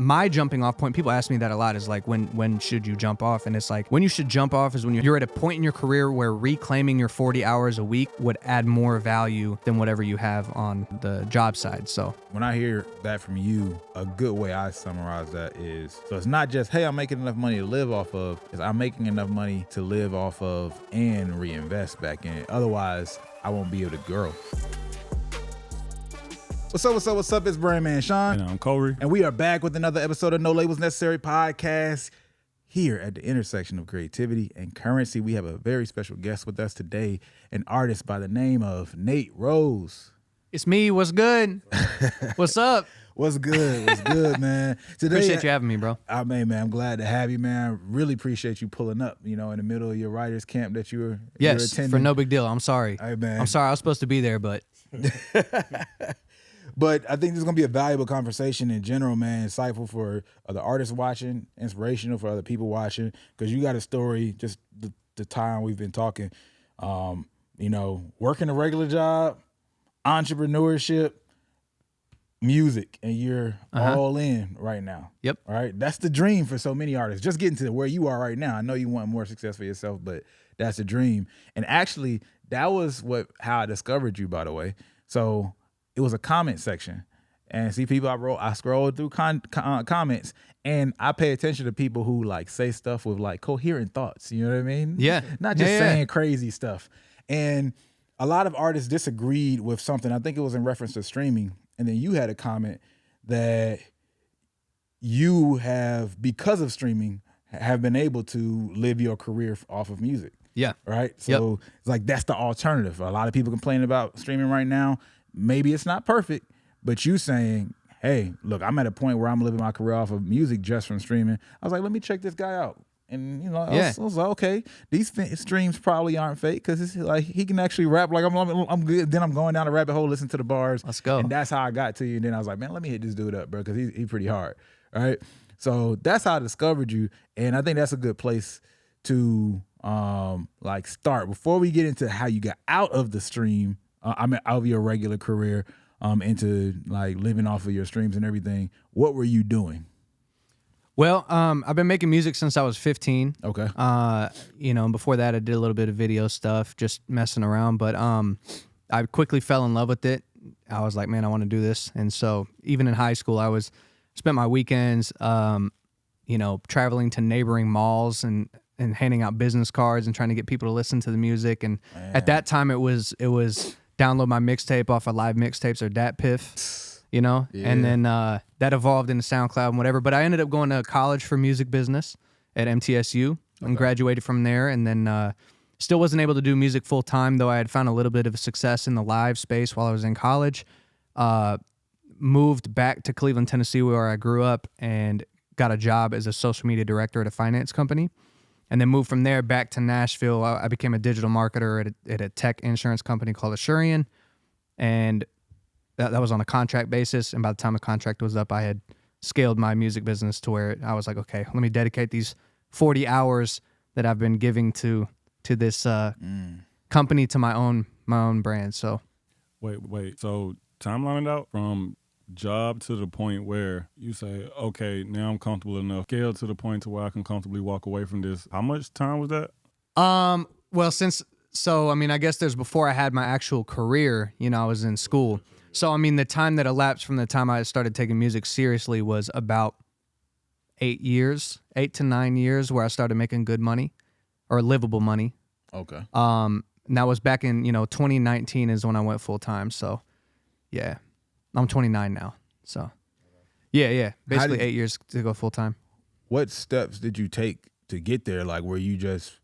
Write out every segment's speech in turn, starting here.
my jumping off point, people ask me that a lot, is like, when should you jump off? And it's like, when you should jump off is when you're at a point in your career where reclaiming your 40 hours a week would add more value than whatever you have on the job side. So when I hear that from you, a good way I summarize that is, so it's not just, hey, I'm making enough money to live off of, it's I'm making enough money to live off of and reinvest back in it. Otherwise, I won't be able to grow. What's up? It's Brand Man Sean. And I'm Corey. And we are back with another episode of No Labels Necessary podcast. Here at the intersection of creativity and currency, we have a very special guest with us today, an artist by the name of Nate Rose. it's me. What's good? What's up? What's good, man? Today, Appreciate you having me, bro. Man, I'm glad to have you, man. Really appreciate you pulling up, in the middle of your writers camp that you were attending. For no big deal. I'm sorry. Hey, man. I'm sorry. I was supposed to be there, but But I think this is going to be a valuable conversation in general, man. Insightful for the artists watching, inspirational for other people watching, because you got a story, just the time we've been talking, working a regular job, entrepreneurship, music, and you're all in right now. Yep. All right. That's the dream for so many artists. Just getting to where you are right now. I know you want more success for yourself, but that's the dream. And actually, that was how I discovered you, by the way. So it was a comment section, and see people I scrolled through comments, and I pay attention to people who like say stuff with like coherent thoughts. You know what I mean? Yeah. Not just saying crazy stuff. And a lot of artists disagreed with something. I think it was in reference to streaming. And then you had a comment that you have, because of streaming, have been able to live your career off of music. yeah. Right? So It's like that's the alternative. A lot of people complain about streaming right now. Maybe it's not perfect, but you saying, hey, look, I'm at a point where I'm living my career off of music just from streaming. I was like, let me check this guy out. And, I was like, okay, these streams probably aren't fake, because it's like he can actually rap like I'm good. Then I'm going down the rabbit hole, listen to the bars. Let's go. And that's how I got to you. And then I was like, man, let me hit this dude up, bro, because he's pretty hard. Right? So that's how I discovered you. And I think that's a good place to start. Before we get into how you got out of the stream, out of your regular career, into like living off of your streams and everything, what were you doing? Well, I've been making music since I was 15. Okay. Before that, I did a little bit of video stuff, just messing around. But I quickly fell in love with it. I was like, man, I want to do this. And so even in high school, I spent my weekends, traveling to neighboring malls and handing out business cards and trying to get people to listen to the music. And at that time, it was download my mixtape off of Live Mixtapes or DatPiff. And then that evolved into SoundCloud and whatever. But I ended up going to college for music business at MTSU and graduated from there. And then still wasn't able to do music full time, though I had found a little bit of success in the live space while I was in college. Moved back to Cleveland, Tennessee, where I grew up, and got a job as a social media director at a finance company. And then moved from there back to Nashville. I became a digital marketer at a tech insurance company called Assurian. And that was on a contract basis, and by the time the contract was up, I had scaled my music business to where I was like, okay, let me dedicate these 40 hours that I've been giving to this company, to my own brand. So, Wait. So timeline it out from job to the point where you say, okay, now I'm comfortable enough. Scale to the point to where I can comfortably walk away from this. How much time was that? Well, I guess there's before I had my actual career. I was in school. So, the time that elapsed from the time I started taking music seriously was about 8 to 9 years, where I started making good money or livable money. Okay. And that was back in, 2019 is when I went full time. So, yeah, I'm 29 now. So, yeah. Basically 8 years to go full time. What steps did you take to get there? Like, were you just,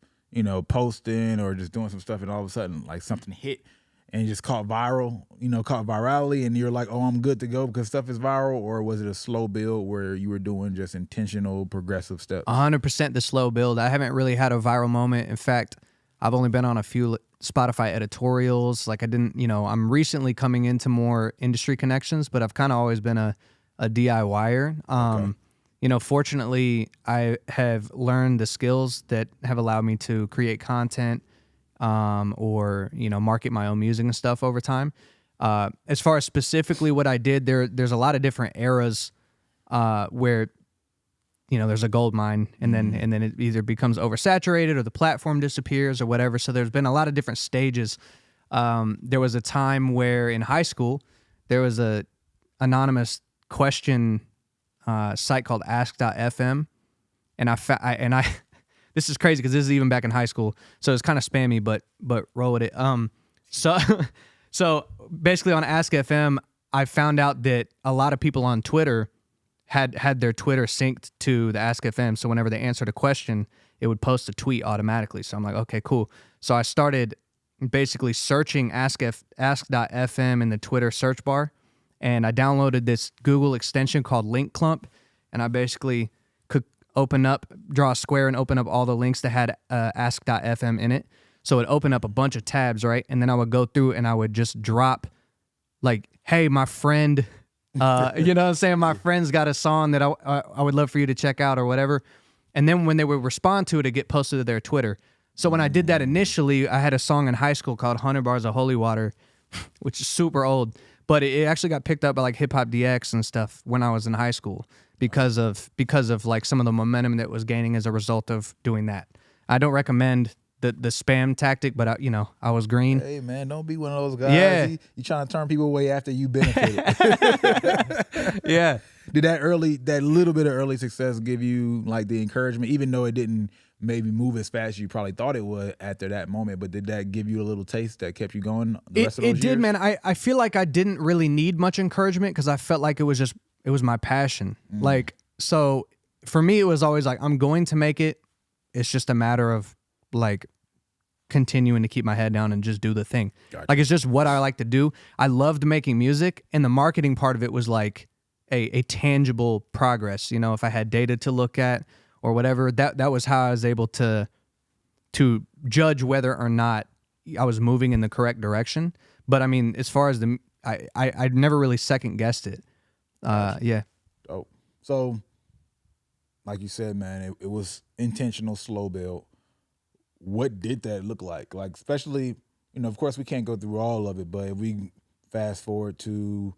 posting or just doing some stuff, and all of a sudden, like, something hit and just caught virality, and you're like, oh, I'm good to go because stuff is viral? Or was it a slow build where you were doing just intentional, progressive steps? 100% the slow build. I haven't really had a viral moment. In fact, I've only been on a few Spotify editorials. Like, I didn't, I'm recently coming into more industry connections, but I've kind of always been a DIYer. Okay. Fortunately, I have learned the skills that have allowed me to create content, or market my own music and stuff over time. As far as specifically what I did, there's a lot of different eras where there's a gold mine, and then it either becomes oversaturated or the platform disappears or whatever. So there's been a lot of different stages. There was a time where in high school there was a anonymous question site called Ask.fm, and I this is crazy because this is even back in high school, so it's kind of spammy, but roll with it. So basically on Ask FM, I found out that a lot of people on Twitter had their Twitter synced to the Ask FM, so whenever they answered a question, it would post a tweet automatically. So I'm like, okay, cool. So I started basically searching Ask.fm in the Twitter search bar, and I downloaded this Google extension called Link Clump, and I basically could draw a square and open up all the links that had Ask.fm in it. So it opened up a bunch of tabs, right? And then I would go through and I would just drop like, hey, my friend... you know what I'm saying? My friend's got a song that I would love for you to check out or whatever. And then when they would respond to it, it'd get posted to their Twitter. So when I did that initially, I had a song in high school called 100 Bars of Holy Water, which is super old. But it actually got picked up by like Hip Hop DX and stuff when I was in high school because of like some of the momentum that was gaining as a result of doing that. I don't recommend the spam tactic, but I was green. Hey man, don't be one of those guys. Yeah. You trying to turn people away after you benefited. Yeah. Did that little bit of early success give you like the encouragement, even though it didn't maybe move as fast as you probably thought it would after that moment, but did that give you a little taste that kept you going the rest of those years? It did, man. I feel like I didn't really need much encouragement because I felt like it was my passion. Like, so for me, it was always like, I'm going to make it. It's just a matter of like continuing to keep my head down and just do the thing. Gotcha. Like, it's just what I like to do. I loved making music, and the marketing part of it was like a tangible progress. If I had data to look at or whatever, that was how I was able to judge whether or not I was moving in the correct direction. But I mean, as far as I never really second guessed it. Yeah. Oh, so like you said, man, it was intentional, slow build. What did that look like? Like, especially, of course we can't go through all of it, but if we fast forward to,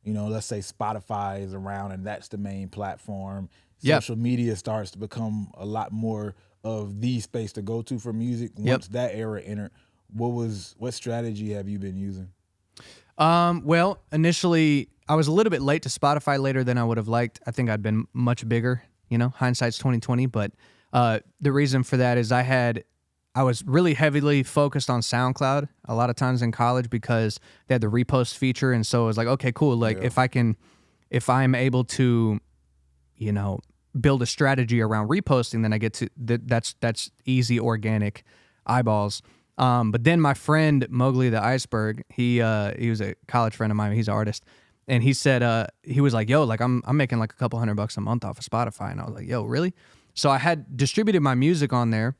let's say Spotify is around and that's the main platform. Yep. Social media starts to become a lot more of the space to go to for music. Once that era entered, what strategy have you been using? Well, initially I was a little bit late to Spotify, later than I would have liked. I think I'd been much bigger, hindsight's 2020. But the reason for that is I was really heavily focused on SoundCloud a lot of times in college because they had the repost feature. And so it was like, okay, cool. Like if I'm able to, build a strategy around reposting, then I get to that's easy organic eyeballs. But then my friend Mowgli the Iceberg, he was a college friend of mine. He's an artist, and he said he was like, "Yo, like I'm making like a couple $100 a month off of Spotify," and I was like, "Yo, really?" So I had distributed my music on there,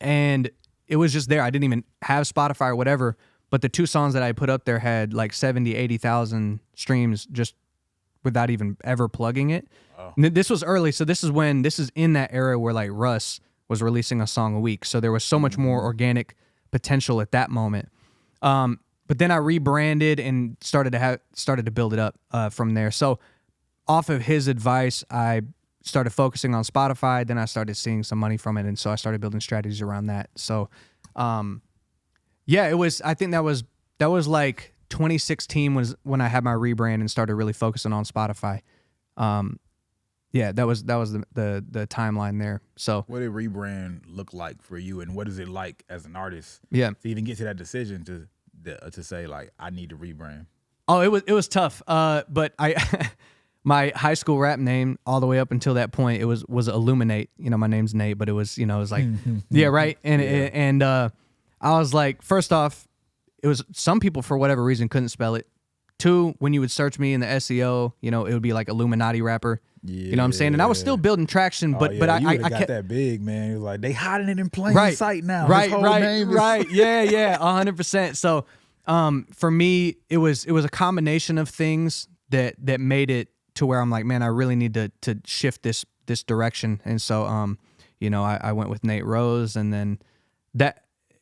and it was just there. I didn't even have Spotify or whatever, but the two songs that I put up there had like 70, 80,000 streams just without even ever plugging it. Oh. This was early, so this is in that era where like Russ was releasing a song a week. So there was so much more organic potential at that moment. But then I rebranded and started to build it up from there. So off of his advice, I started focusing on Spotify. Then I started seeing some money from it, and so I started building strategies around that. So, it was. I think that was like 2016 was when I had my rebrand and started really focusing on Spotify. That was the timeline there. So what did rebrand look like for you, and what is it like as an artist? Yeah, to even get to that decision to say like I need to rebrand. Oh, it was tough. But my high school rap name all the way up until that point it was Illuminate. My name's Nate, but it was it was like yeah, right. And I was like, first off, it was some people for whatever reason couldn't spell it. Two, when you would search me in the SEO, it would be like Illuminati rapper. Yeah. You know what I'm saying? And I was still building traction, but you I got kept that big, man. It was like they hiding it in plain sight now. Right, His whole name is... right. Yeah, 100%. So for me, it was a combination of things that made it to where I'm like, man, I really need to shift this direction. And so I went with Nate Rose, and then that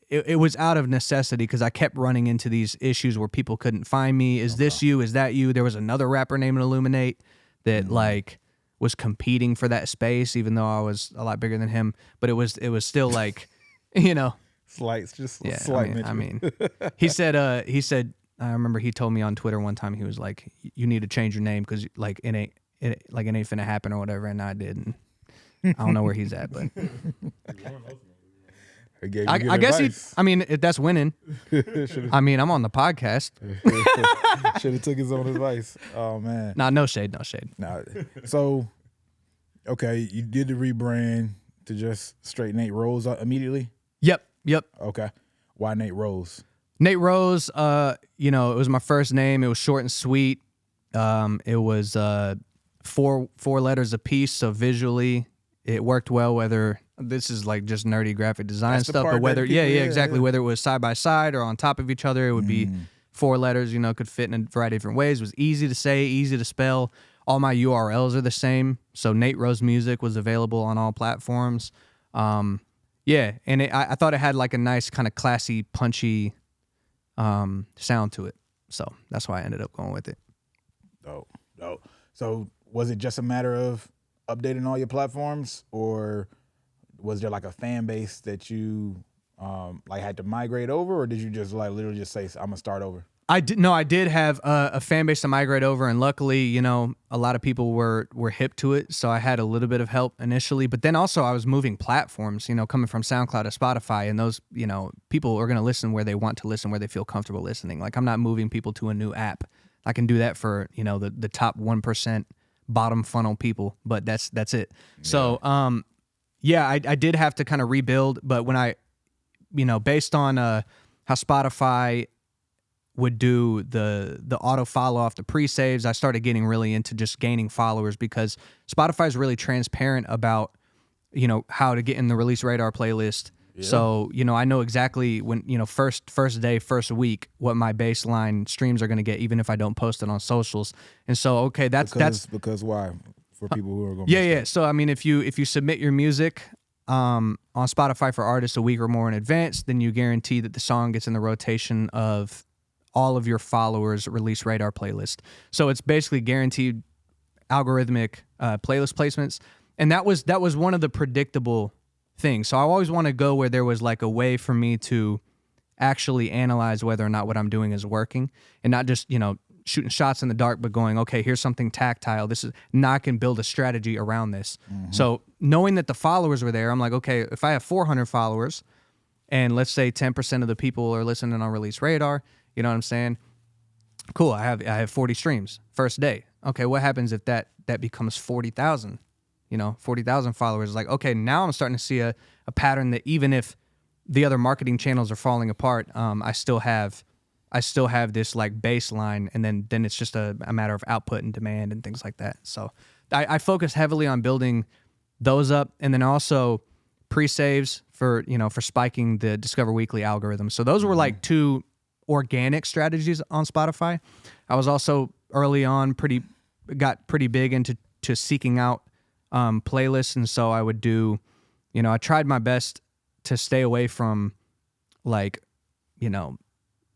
it was out of necessity because I kept running into these issues where people couldn't find me. Is this you? Is that you? There was another rapper named Illuminate that like was competing for that space, even though I was a lot bigger than him. But it was still like, you know, Slight, just yeah. a slight I mean, mention. he said, I remember he told me on Twitter one time, he was like, you need to change your name because like it ain't finna happen or whatever. And I did. And I don't know where he's at, but I guess I mean, if that's winning. I mean, I'm on the podcast. Should have took his own advice. Oh man. Nah, no shade. Nah. So, okay, you did the rebrand to just straight Nate Rose immediately. Yep. Okay. Why Nate Rose? Nate Rose, you know, it was my first name. It was short and sweet. It was four letters apiece, so visually it worked well, whether this is like just nerdy graphic design That's the stuff, part but whether that people- exactly, whether it was side by side or on top of each other, it would be 4 letters, you know, could fit in a variety of different ways. It was easy to say, easy to spell. All my URLs are the same. So Nate Rose Music was available on all platforms. Yeah, and I thought it had like a nice kind of classy, punchy sound to it. So that's why I ended up going with it. Oh. So was it just a matter of updating all your platforms, or was there like a fan base that you like had to migrate over, or did you just like literally just say, I'm gonna start over? I did have a fan base to migrate over, and luckily, you know, a lot of people were hip to it, so I had a little bit of help initially. But then also, I was moving platforms, you know, coming from SoundCloud to Spotify, and those, you know, people are going to listen where they want to listen, where they feel comfortable listening. Like, I'm not moving people to a new app. I can do that for, you know, the top 1% bottom funnel people, but that's it. Yeah. So, yeah, I did have to kind of rebuild, but when I, you know, based on how Spotify would do the auto follow off the pre-saves, I started getting really into just gaining followers, because Spotify is really transparent about, you know, how to get in the release radar playlist. Yeah. So, you know, I know exactly when, you know, first day, first week, what my baseline streams are going to get, even if I don't post it on socials. And so, okay, that's because why? For people who are going yeah. So, I mean, if you submit your music on Spotify for artists a week or more in advance, then you guarantee that the song gets in the rotation of all of your followers' release radar playlist. So it's basically guaranteed algorithmic playlist placements. And that was one of the predictable things. So I always want to go where there was like a way for me to actually analyze whether or not what I'm doing is working, and not just, you know, shooting shots in the dark, but going, okay, here's something tactile. This is, now I can build a strategy around this. Mm-hmm. So knowing that the followers were there, I'm like, okay, if I have 400 followers and let's say 10% of the people are listening on release radar, you know what I'm saying? Cool. I have 40 streams first day. Okay, what happens if that becomes 40,000? You know, 40,000 followers. Like, okay, now I'm starting to see a pattern that even if the other marketing channels are falling apart, I still have this like baseline, and then it's just a matter of output and demand and things like that. So I focus heavily on building those up, and then also pre-saves for spiking the Discover Weekly algorithm. So those were like 2 organic strategies on Spotify. I was also early on got pretty big into seeking out playlists, and so I would do, you know, I tried my best to stay away from like, you know,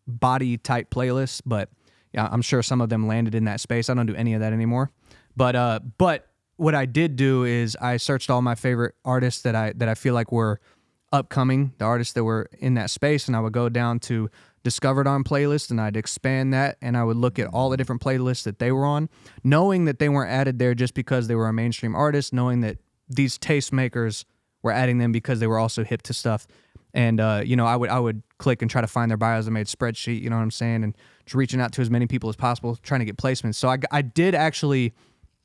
body type playlists, but yeah, I'm sure some of them landed in that space. I don't do any of that anymore. But what I did do is I searched all my favorite artists that I feel like were upcoming, the artists that were in that space, and I would go down to discovered on playlist, and I'd expand that, and I would look at all the different playlists that they were on, knowing that they weren't added there just because they were a mainstream artist, knowing that these tastemakers were adding them because they were also hip to stuff. And you know, I would click and try to find their bios. I made a spreadsheet, you know what I'm saying, and just reaching out to as many people as possible, trying to get placements. So I did actually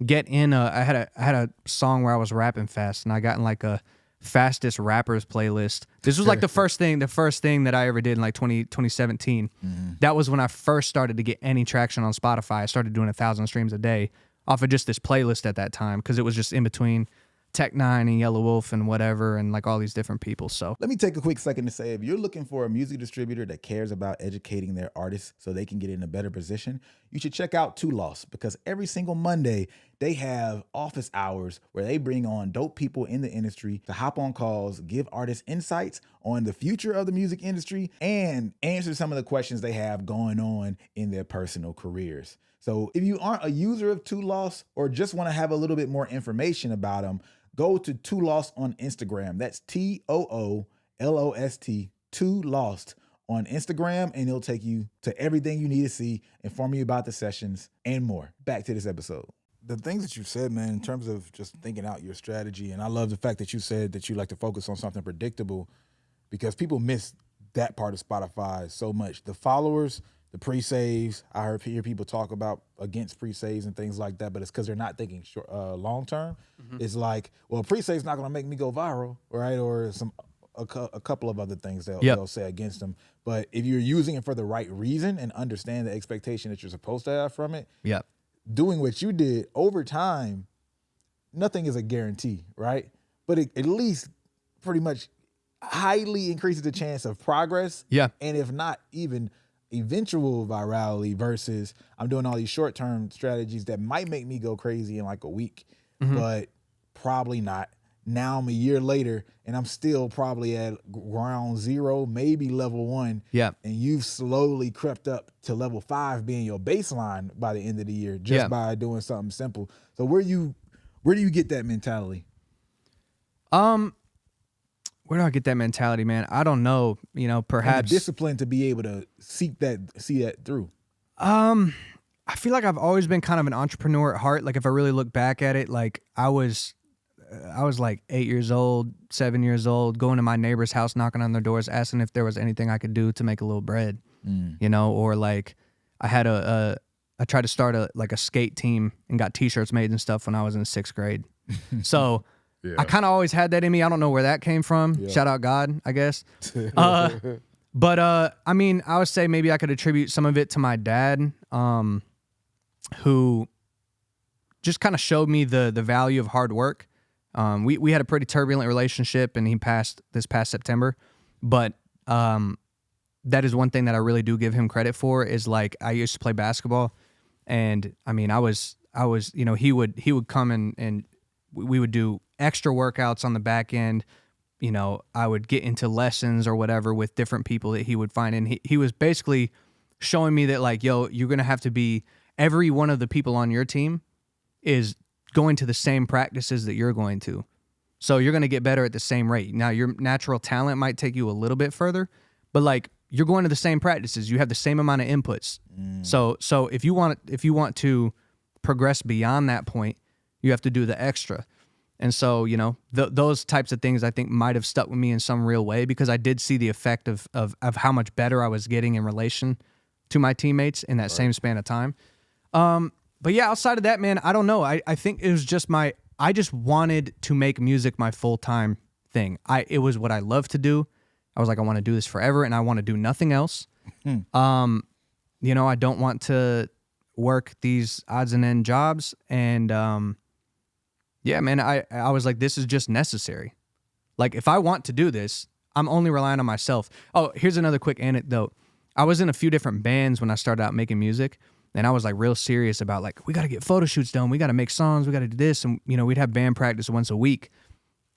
get in I had a song where I was rapping fast, and I got in like a fastest rappers playlist. This was like the first thing that I ever did in like 2017. Mm-hmm. That was when I first started to get any traction on Spotify. I started doing 1,000 streams a day off of just this playlist at that time, because it was just in between Tech Nine and Yellow Wolf and whatever, and like all these different people. So let me take a quick second to say, if you're looking for a music distributor that cares about educating their artists so they can get in a better position, you should check out Two Lost, because every single Monday they have office hours where they bring on dope people in the industry to hop on calls, give artists insights on the future of the music industry, and answer some of the questions they have going on in their personal careers. So if you aren't a user of Too Lost or just want to have a little bit more information about them, go to Too Lost on Instagram. That's TOOLOST, Too Lost on Instagram, and it'll take you to everything you need to see, inform you about the sessions, and more. Back to this episode. The things that you said, man, in terms of just thinking out your strategy, and I love the fact that you said that you like to focus on something predictable, because people miss that part of Spotify so much. The followers, the pre-saves, I hear people talk about against pre-saves and things like that, but it's because they're not thinking short, long-term. It's like, well, pre-save's not going to make me go viral, right? Or a couple of other things they'll say against them. But if you're using it for the right reason and understand the expectation that you're supposed to have from it, doing what you did over time, nothing is a guarantee, right? But it at least pretty much highly increases the chance of progress. And if not even eventual virality, versus I'm doing all these short-term strategies that might make me go crazy in like a week, but probably not. Now I'm a year later and I'm still probably at ground zero, maybe level 1. And you've slowly crept up to level 5 being your baseline by the end of the year, just by doing something simple. So where do you get that mentality? Where do I get that mentality, man? I don't know. You know, perhaps and the discipline to be able to see that through. I feel like I've always been kind of an entrepreneur at heart. Like if I really look back at it, like I was like 8 years old, 7 years old, going to my neighbor's house, knocking on their doors, asking if there was anything I could do to make a little bread, you know, or like I had I tried to start a skate team and got t-shirts made and stuff when I was in 6th grade. So I kind of always had that in me. I don't know where that came from. Shout out God, I guess. But I mean, I would say maybe I could attribute some of it to my dad, who just kind of showed me the value of hard work. We had a pretty turbulent relationship, and he passed this past September. But that is one thing that I really do give him credit for, is like I used to play basketball, and I mean I was you know, he would come and we would do extra workouts on the back end. You know, I would get into lessons or whatever with different people that he would find, and he was basically showing me that like, yo, you're gonna have to be, every one of the people on your team is going to the same practices that you're going to. So you're going to get better at the same rate. Now, your natural talent might take you a little bit further, but like you're going to the same practices. You have the same amount of inputs. So if you want to progress beyond that point, you have to do the extra. And so, you know, those types of things I think might have stuck with me in some real way, because I did see the effect of how much better I was getting in relation to my teammates in that same span of time. But yeah, outside of that, man, I don't know. I think it was just I just wanted to make music my full-time thing. It was what I love to do. I was like, I want to do this forever, and I want to do nothing else. You know, I don't want to work these odds and end jobs. And yeah, man, I was like, this is just necessary. Like, if I want to do this, I'm only relying on myself. Oh, here's another quick anecdote. I was in a few different bands when I started out making music. And I was like real serious about like, we got to get photo shoots done. We got to make songs. We got to do this. And, you know, we'd have band practice once a week.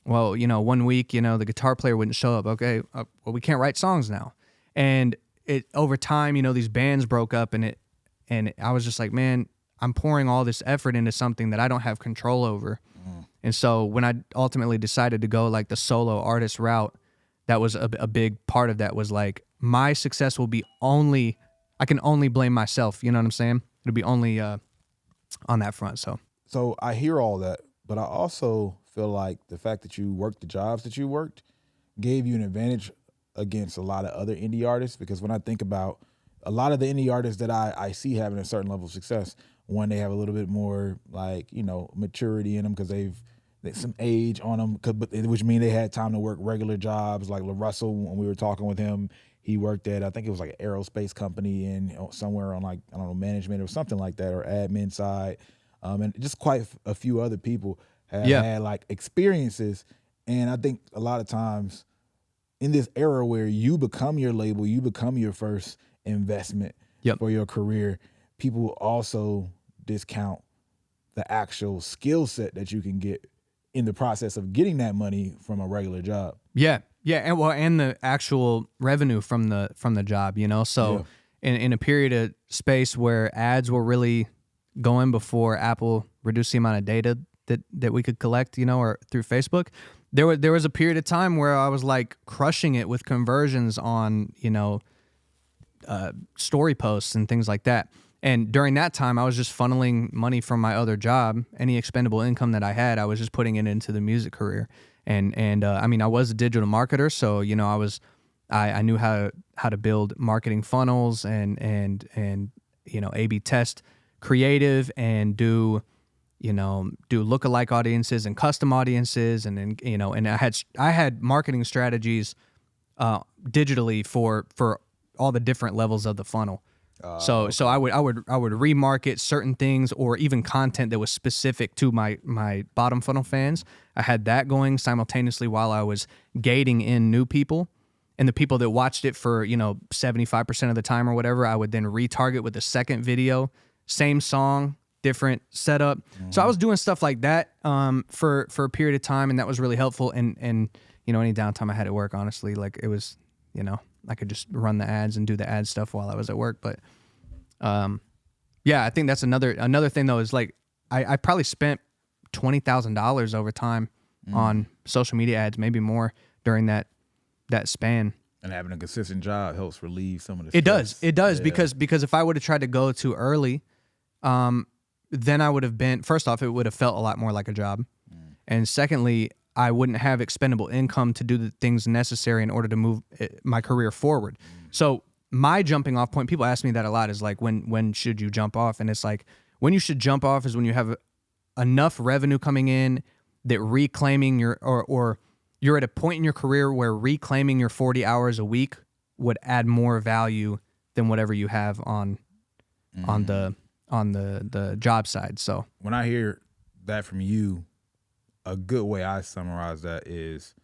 Well, you know, one week, you know, the guitar player wouldn't show up. Okay, well, we can't write songs now. And over time, you know, these bands broke up, and I was just like, man, I'm pouring all this effort into something that I don't have control over. And so when I ultimately decided to go like the solo artist route, that was a big part of that, was like, my success will be I can only blame myself. You know what I'm saying? It'll be only on that front. So I hear all that, but I also feel like the fact that you worked the jobs that you worked gave you an advantage against a lot of other indie artists. Because when I think about a lot of the indie artists that I see having a certain level of success, one, they have a little bit more like, you know, maturity in them because they've some age on them, which means they had time to work regular jobs. Like LaRussell, when we were talking with him, he worked at, I think it was like an aerospace company and somewhere on like, I don't know, management or something like that, or admin side. And just quite a few other people have had like experiences. And I think a lot of times in this era where you become your label, you become your first investment for your career, people also discount the actual skill set that you can get in the process of getting that money from a regular job. Yeah. Yeah. And the actual revenue from the job, you know? So in a period of space where ads were really going before Apple reduced the amount of data that we could collect, you know, or through Facebook, there was a period of time where I was like crushing it with conversions on, you know, story posts and things like that. And during that time, I was just funneling money from my other job. Any expendable income that I had, I was just putting it into the music career. And I mean, I was a digital marketer, so you know, I knew how to build marketing funnels and you know, A/B test creative and do lookalike audiences and custom audiences, and then you know, and I had marketing strategies digitally for all the different levels of the funnel. So I would remarket certain things or even content that was specific to my bottom funnel fans. I had that going simultaneously while I was gating in new people, and the people that watched it for, you know, 75% of the time or whatever, I would then retarget with a second video, same song, different setup. Mm-hmm. So I was doing stuff like that for a period of time, and that was really helpful. And you know, any downtime I had at work, honestly, like it was, you know, I could just run the ads and do the ad stuff while I was at work. But yeah, I think that's another thing though, is like I probably spent $20,000 over time on social media ads, maybe more during that span. And having a consistent job helps relieve some of the stress. It does yeah. because if I would have tried to go too early, then I would have been, first off, it would have felt a lot more like a job. And secondly, I wouldn't have expendable income to do the things necessary in order to move my career forward. So my jumping off point, people ask me that a lot, is like, when should you jump off? And it's like, when you should jump off is when you have enough revenue coming in that reclaiming or you're at a point in your career where reclaiming your 40 hours a week would add more value than whatever you have on the job side. So when I hear that from you, a good way I summarize that is,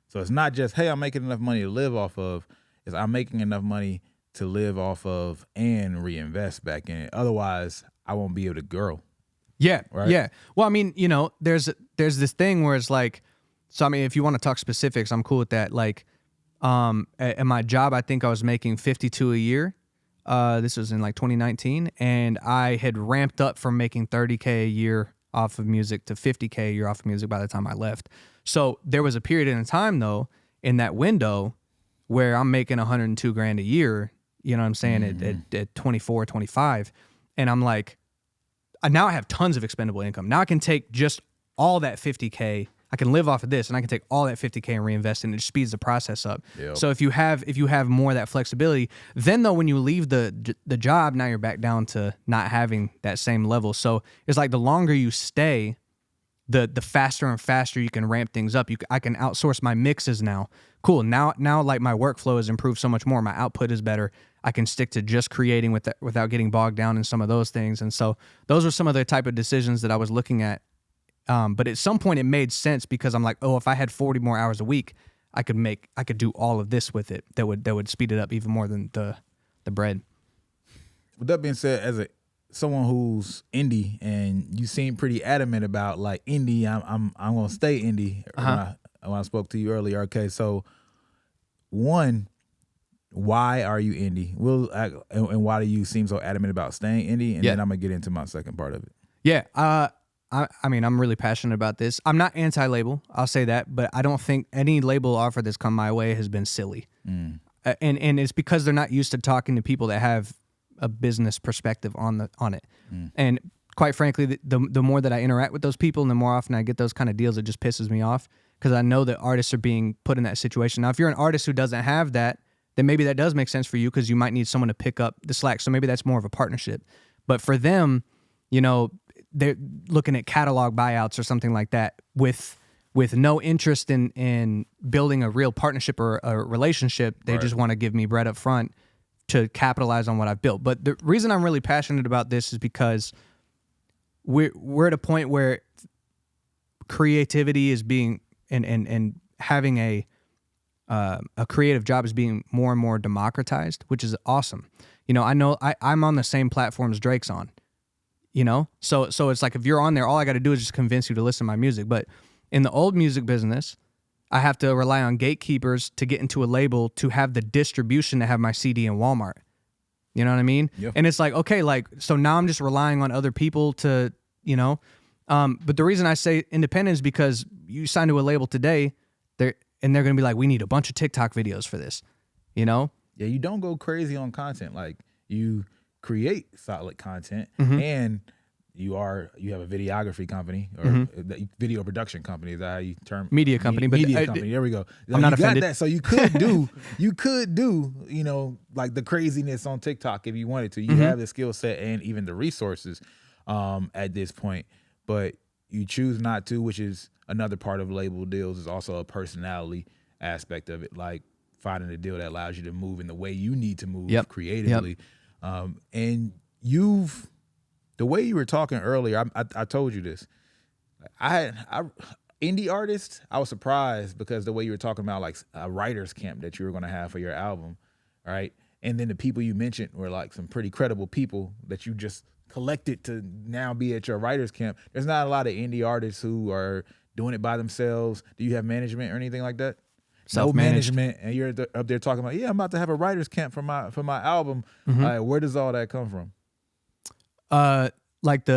so it's not just, hey, I'm making enough money to live off of, it's I'm making enough money to live off of and reinvest back in it. Otherwise, I won't be able to grow. Yeah, right? Yeah. Well, I mean, you know, there's this thing where it's like, so I mean, if you want to talk specifics, I'm cool with that. Like, at my job, I think I was making 52 a year. This was in like 2019, and I had ramped up from making 30K a year off of music to 50K a year off of music by the time I left. So there was a period in time though, in that window, where I'm making 102 grand a year, you know what I'm saying, at 24, 25. And I'm like, now I have tons of expendable income. Now I can take just all that 50K, I can live off of this, and I can take all that 50K and reinvest, and it speeds the process up. Yep. So if you have more of that flexibility, then though, when you leave the job, now you're back down to not having that same level. So it's like the longer you stay, the faster and faster you can ramp things up. I can outsource my mixes now. Cool. Now like my workflow has improved so much more. My output is better. I can stick to just creating without getting bogged down in some of those things. And so those were some of the type of decisions that I was looking at. But at some point it made sense, because I'm like, oh, if I had 40 more hours a week, I could do all of this with it. That would speed it up even more than the bread. With that being said, as someone who's indie, and you seem pretty adamant about like indie, I'm gonna stay indie. When I spoke to you earlier. Okay, so one, why are you indie? And why do you seem so adamant about staying indie? And then I'm gonna get into my second part of it. Yeah. I mean, I'm really passionate about this. I'm not anti-label, I'll say that, but I don't think any label offer that's come my way has been silly. And it's because they're not used to talking to people that have a business perspective on it. And quite frankly, the more that I interact with those people and the more often I get those kind of deals, it just pisses me off, because I know that artists are being put in that situation. Now, if you're an artist who doesn't have that, then maybe that does make sense for you, because you might need someone to pick up the slack. So maybe that's more of a partnership. But for them, you know, they're looking at catalog buyouts or something like that with no interest in building a real partnership or a relationship. They just want to give me bread up front to capitalize on what I've built. But the reason I'm really passionate about this is because we're at a point where creativity is being and having a creative job is being more and more democratized, which is awesome. You know, I'm on the same platforms Drake's on. you know? So it's like, if you're on there, all I got to do is just convince you to listen to my music. But in the old music business, I have to rely on gatekeepers to get into a label to have the distribution to have my CD in Walmart. You know what I mean? Yeah. And it's like, okay, like, so now I'm just relying on other people to, you know, but the reason I say independent is because you sign to a label today, they're going to be like, we need a bunch of TikTok videos for this, you know? Yeah, you don't go crazy on content. Like, you create solid content, Mm-hmm. and you have a videography company or video production company. Is that how you term Media company, but media company? There we go. I'm not you offended. Got that, so you could do you know, like the craziness on TikTok if you wanted to. You have the skill set and even the resources at this point, but you choose not to, which is another part of label deals. Is also a personality aspect of it, like finding a deal that allows you to move in the way you need to move creatively. And the way you were talking earlier, I told you this. I indie artists, I was surprised because the way you were talking about like a writer's camp that you were going to have for your album, right? And then the people you mentioned were like some pretty credible people that you just collected to now be at your writer's camp. There's not a lot of indie artists who are doing it by themselves. Do you have management or anything like that? No management, and you're up there talking about, I'm about to have a writer's camp for my album. Where does all that come from? Like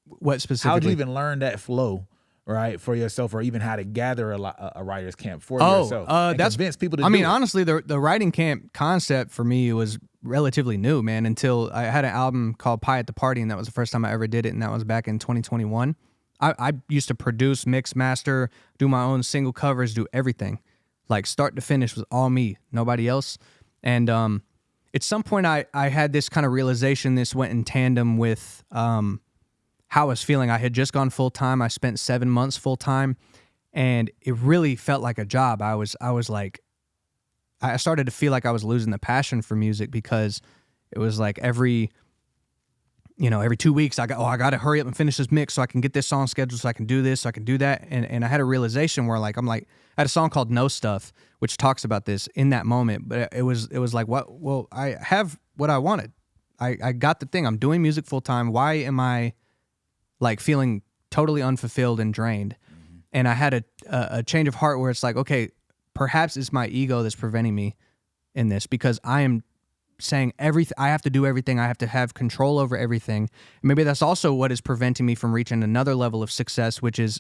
what specifically? How'd you even learn that flow, right, for yourself, or even how to gather a writer's camp for yourself? That's convince people to. I mean, it. honestly, the writing camp concept for me was relatively new, man. Until I had an album called Pie at the Party, and that was the first time I ever did it, and that was back in 2021. I used to produce, mix, master, do my own single covers, do everything. Like start to finish was all me, nobody else. And at some point I had this kind of realization. This went in tandem with how I was feeling. I had just gone full-time. I spent 7 months full-time, and it really felt like a job. I was like, I started to feel like I was losing the passion for music, because it was like every 2 weeks I got to hurry up and finish this mix so I can get this song scheduled, so I can do this, so I can do that. And I had a realization where like, I had a song called No Stuff, which talks about this in that moment. But it was like, what? Well, I have what I wanted. I got the thing. I'm doing music full time. Why am I like feeling totally unfulfilled and drained? And I had a change of heart where it's like, okay, perhaps it's my ego that's preventing me in this, because I am saying everything. I have to do everything. I have to have control over everything. Maybe that's also what is preventing me from reaching another level of success, which is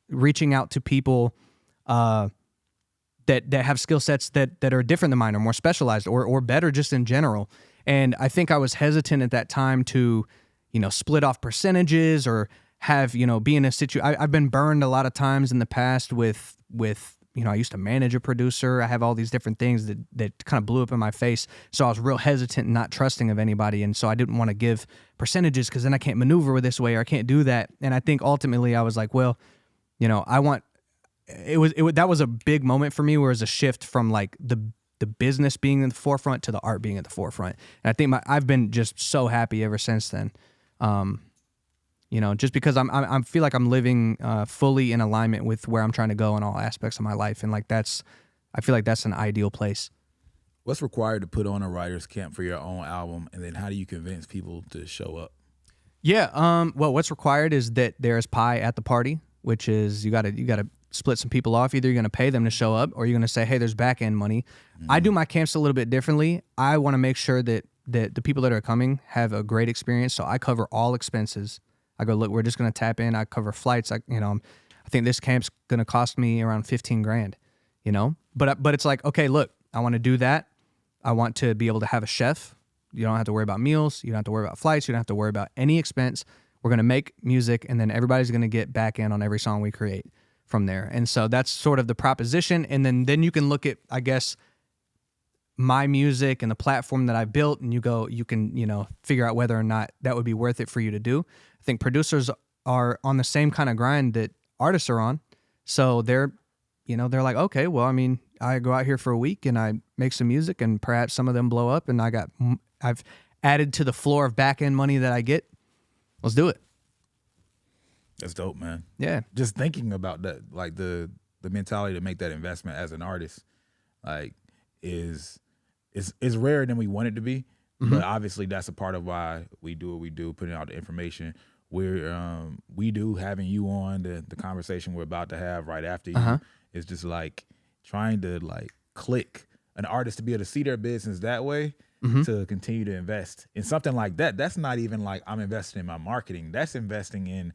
reaching out to people that have skill sets that are different than mine, or more specialized, or better just in general. And I think I was hesitant at that time to, split off percentages or have, be in a situation. I've been burned a lot of times in the past with I used to manage a producer. I have all these different things that kind of blew up in my face. So I was real hesitant and not trusting of anybody. And so I didn't want to give percentages, because then I can't maneuver this way, or I can't do that. And I think ultimately I was like, well, that was a big moment for me, where it was a shift from like the business being in the forefront to the art being at the forefront. And I think I've been just so happy ever since then. Just because I feel like I'm living fully in alignment with where I'm trying to go in all aspects of my life. And like I feel like that's an ideal place. What's required to put on a writer's camp for your own album, and then how do you convince people to show up? Yeah. Well, what's required is that there's pie at the party, which is you gotta split some people off. Either you're gonna pay them to show up, or you're gonna say, hey, there's back end money. I do my camps a little bit differently. I want to make sure that the people that are coming have a great experience. So I cover all expenses. I go, look, we're just going to tap in. I cover flights. I think this camp's going to cost me around $15,000, but it's like, okay, look, I want to do that. I want to be able to have a chef. You don't have to worry about meals. You don't have to worry about flights. You don't have to worry about any expense. We're going to make music, and then everybody's going to get back in on every song we create from there. And so that's sort of the proposition. And then you can look at, I guess, my music and the platform that I built, and you can figure out whether or not that would be worth it for you to do. I think producers are on the same kind of grind that artists are on. So they're like, okay, well, I mean, I go out here for a week and I make some music, and perhaps some of them blow up, and I've added to the floor of back end money that I get. Let's do it. That's dope, man. Yeah. Just thinking about that, like the mentality to make that investment as an artist, like is rarer than we want it to be. But obviously that's a part of why we do what we do, putting out the information. We do having you on the conversation we're about to have right after you is just like trying to like click an artist to be able to see their business that way to continue to invest in something like that. That's not even like I'm investing in my marketing. That's investing in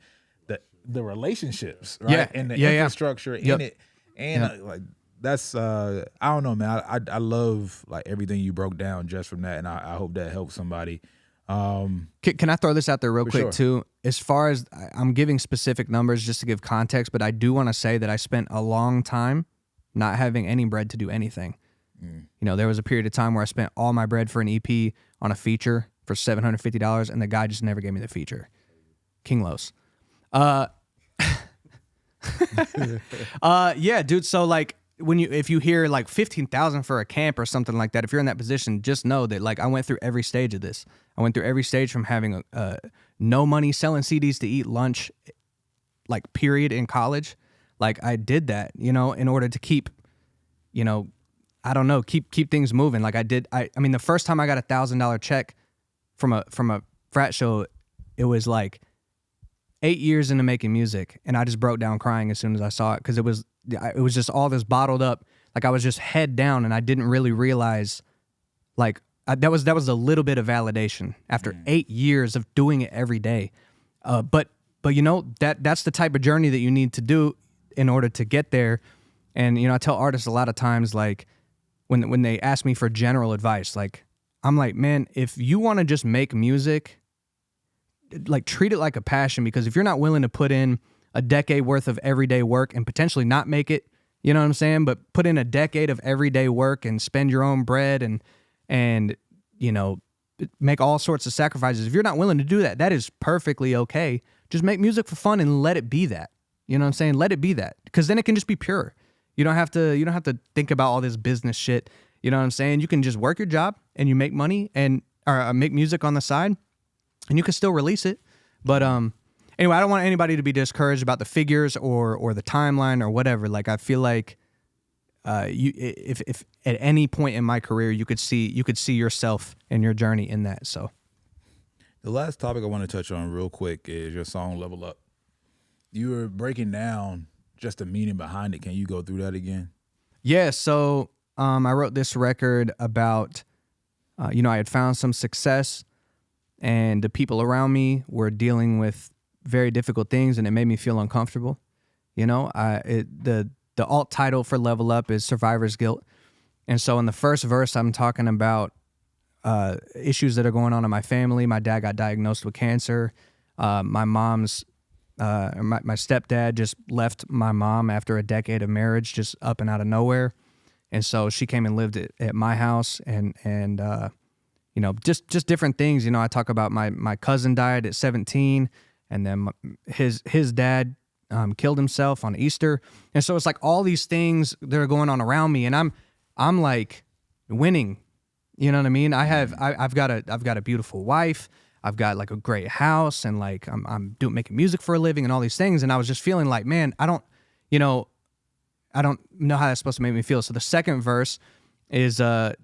the relationships, right? Yeah. And the Yeah, infrastructure in it. And like that's I don't know, man. I love like everything you broke down just from that, and I hope that helps somebody. Can I throw this out there real quick sure. too? As far as I'm giving specific numbers just to give context, but I do want to say that I spent a long time not having any bread to do anything. You know, there was a period of time where I spent all my bread for an EP on a feature for $750, and the guy just never gave me the feature. King Los. Yeah, dude. So like if you hear like 15,000 for a camp or something like that, if you're in that position, just know that like I went through every stage of this. I went through every stage from having no money, selling CDs to eat lunch, like period in college. Like I did that, you know, in order to keep, you know, I don't know, keep things moving. Like I did. I mean, the first time I got $1,000 check from a frat show, it was like 8 years into making music, and I just broke down crying as soon as I saw it because it was just all this bottled up. Like I was just head down, and I didn't really realize, like that was a little bit of validation after 8 years of doing it every day. But you know that's the type of journey that you need to do in order to get there. And you know, I tell artists a lot of times, like when they ask me for general advice, like I'm like, man, if you want to just make music, like treat it like a passion, because if you're not willing to put in a decade worth of everyday work and potentially not make it, you know what I'm saying, but put in a decade of everyday work and spend your own bread and you know, make all sorts of sacrifices. If you're not willing to do that, that is perfectly okay. Just make music for fun and let it be that. You know what I'm saying? Let it be that, because then it can just be pure. You don't have to think about all this business shit. You know what I'm saying? You can just work your job and you make money or make music on the side, and you can still release it. But anyway, I don't want anybody to be discouraged about the figures or the timeline or whatever. Like I feel like if at any point in my career you could see yourself and your journey in that. So the last topic I want to touch on real quick is your song Level Up. You were breaking down just the meaning behind it. Can you go through that again? Yeah, so I wrote this record about, you know, I had found some success, and the people around me were dealing with very difficult things, and it made me feel uncomfortable. You know, the alt title for Level Up is Survivor's Guilt. And so in the first verse, I'm talking about issues that are going on in my family. My dad got diagnosed with cancer. My stepdad just left my mom after a decade of marriage, just up and out of nowhere. And so she came and lived at my house, and you know, just different things. You know, I talk about my cousin died at 17, and then his dad killed himself on Easter. And so it's like all these things that are going on around me, and I'm like winning. You know what I mean? I've got a beautiful wife. I've got like a great house, and like I'm making music for a living and all these things. And I was just feeling like, man, I don't know how that's supposed to make me feel. So the second verse is the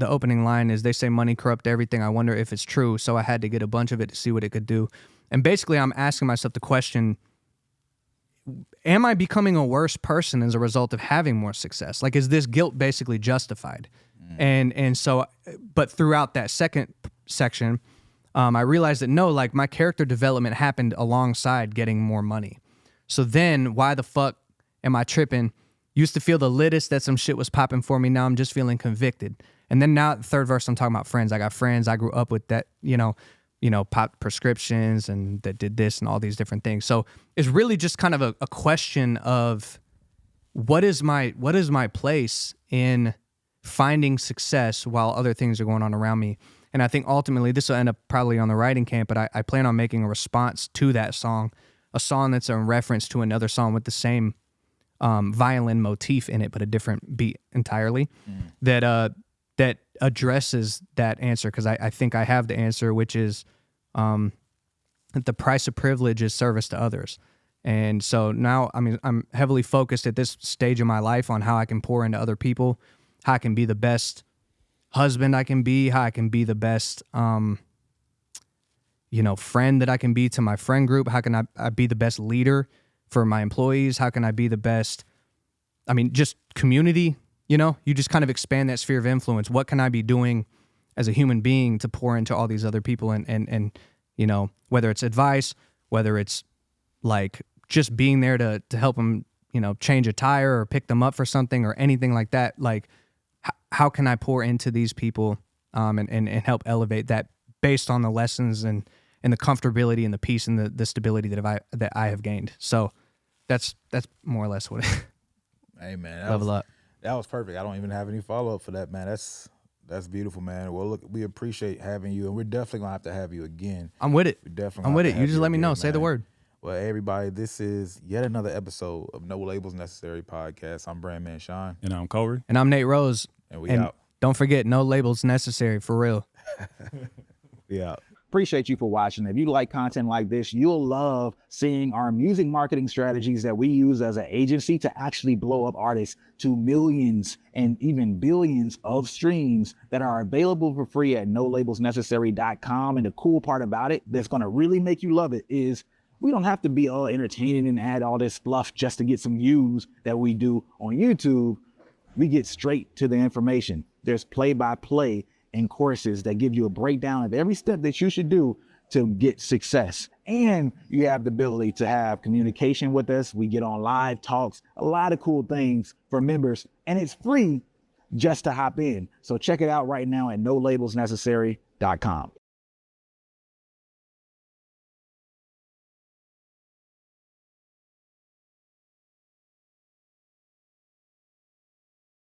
opening line is, they say money corrupt everything. I wonder if it's true. So I had to get a bunch of it to see what it could do. And basically I'm asking myself the question, am I becoming a worse person as a result of having more success? Like, is this guilt basically justified? And so, but throughout that second section, I realized that no, like my character development happened alongside getting more money. So then why the fuck am I tripping? Used to feel the littest that some shit was popping for me. Now I'm just feeling convicted. And then now the third verse, I'm talking about friends. I got friends I grew up with that, you know, popped prescriptions and that did this and all these different things. So it's really just kind of a question of what is my place in finding success while other things are going on around me. And I think ultimately this will end up probably on the writing camp, but I plan on making a response to that song, a song that's in reference to another song with the same violin motif in it, but a different beat entirely, that addresses that answer. Because I think I have the answer, which is that the price of privilege is service to others. And so now, I mean, I'm heavily focused at this stage of my life on how I can pour into other people, how I can be the best husband I can be, how I can be the best, friend that I can be to my friend group. How can I be the best leader for my employees? How can I be the best, just community, you just kind of expand that sphere of influence. What can I be doing as a human being to pour into all these other people and whether it's advice, whether it's like just being there to help them, change a tire or pick them up for something or anything like that. Like, how can I pour into these people and help elevate that based on the lessons and the comfortability and the peace and the stability that I have gained. So that's more or less what it Hey man, level up. That was perfect. I don't even have any follow up for that, man. That's beautiful, man. Well, look, we appreciate having you, and we're definitely gonna have to have you again. I'm with it. We're definitely I'm gonna with have it. to You have just let me again, know. Say the man. word. Well, everybody, this is yet another episode of No Labels Necessary podcast. I'm Brandman Sean, And I'm Corey. And I'm Nate Rose. and we out. Don't forget, no labels necessary, for real. We out. Appreciate you for watching. If you like content like this, you'll love seeing our music marketing strategies that we use as an agency to actually blow up artists to millions and even billions of streams that are available for free at nolabelsnecessary.com. And the cool part about it that's going to really make you love it is we don't have to be all entertaining and add all this fluff just to get some views that we do on YouTube. We get straight to the information. There's play-by-play and courses that give you a breakdown of every step that you should do to get success. And you have the ability to have communication with us. We get on live talks, a lot of cool things for members, and it's free just to hop in. So check it out right now at nolabelsnecessary.com.